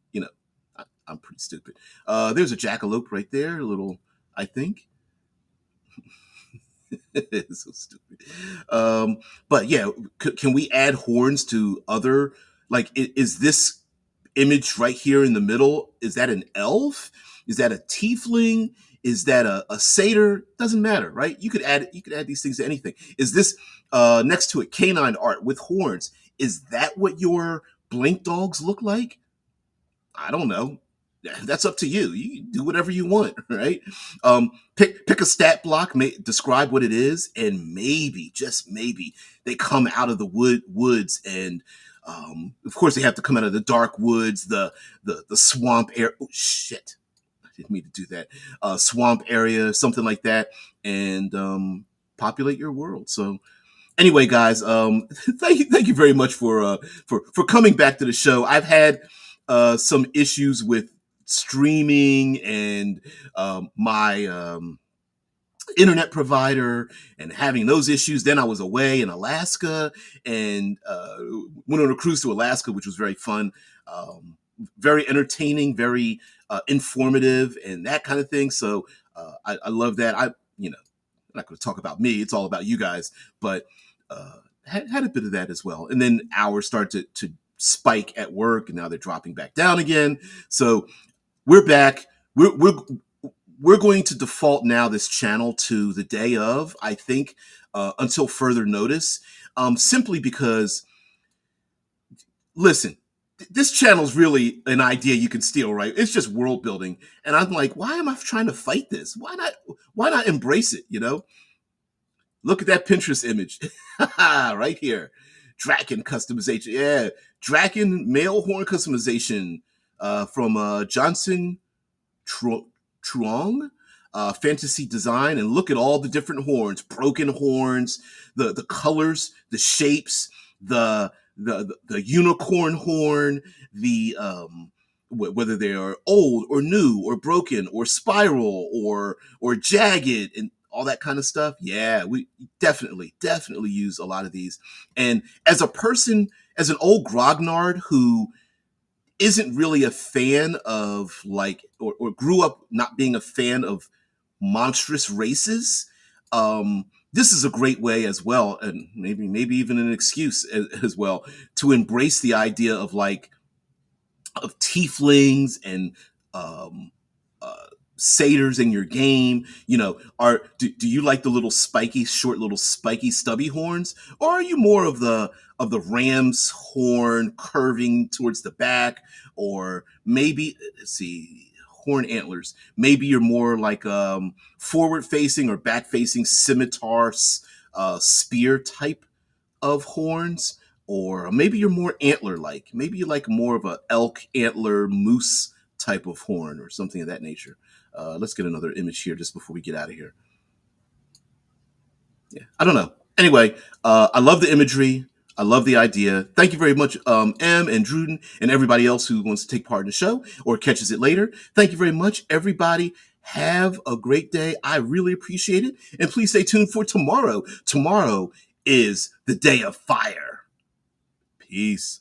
I'm pretty stupid. There's a jackalope right there, a little, I think. It's so stupid. But yeah, can we add horns to other? Like, is this image right here in the middle? Is that an elf? Is that a tiefling? Is that a satyr? Doesn't matter, right? You could add these things to anything. Is this next to it canine art with horns? Is that what your blink dogs look like? I don't know. That's up to you. You do whatever you want, right? Pick a stat block, describe what it is, and maybe, just maybe, they come out of the woods, and of course they have to come out of the dark woods, the swamp area. Oh shit! I didn't mean to do that. Swamp area, something like that, and populate your world. So anyway, guys, thank you very much for coming back to the show. I've had some issues with streaming and my internet provider and having those issues. Then I was away in Alaska and went on a cruise to Alaska, which was very fun. very entertaining, very informative, and that kind of thing. So I love that. I'm not going to talk about me. It's all about you guys, but had a bit of that as well. And then hours start to spike at work, and now they're dropping back down again. So we're back. We're going to default now this channel to the day of, I think, until further notice, simply because, listen, this channel's really an idea you can steal, right? It's just world building. And I'm like, why am I trying to fight this? Why not embrace it, you know? Look at that Pinterest image right here. Draken customization. Yeah. Draken male horn customization from Johnson Truong, fantasy design. And look at all the different horns, broken horns, the colors, the shapes, the unicorn horn, the whether they are old or new or broken or spiral or jagged and all that kind of stuff. Yeah, we definitely use a lot of these. And as a person, as an old grognard who isn't really a fan of like or grew up not being a fan of monstrous races, this is a great way as well, and maybe even an excuse as well, to embrace the idea of like of tieflings and um, uh, satyrs in your game. You know, do you like the short little spiky stubby horns, or are you more of the ram's horn curving towards the back, or maybe let's see, horn antlers? Maybe you're more like forward facing or back facing scimitar spear type of horns, or maybe you're more antler like. Maybe you like more of a elk antler moose type of horn or something of that nature. Let's get another image here just before we get out of here. Yeah, I don't know. Anyway, I love the imagery. I love the idea. Thank you very much, Em and Druden and everybody else who wants to take part in the show or catches it later. Thank you very much, everybody. Have a great day. I really appreciate it. And please stay tuned for tomorrow. Tomorrow is the day of fire. Peace.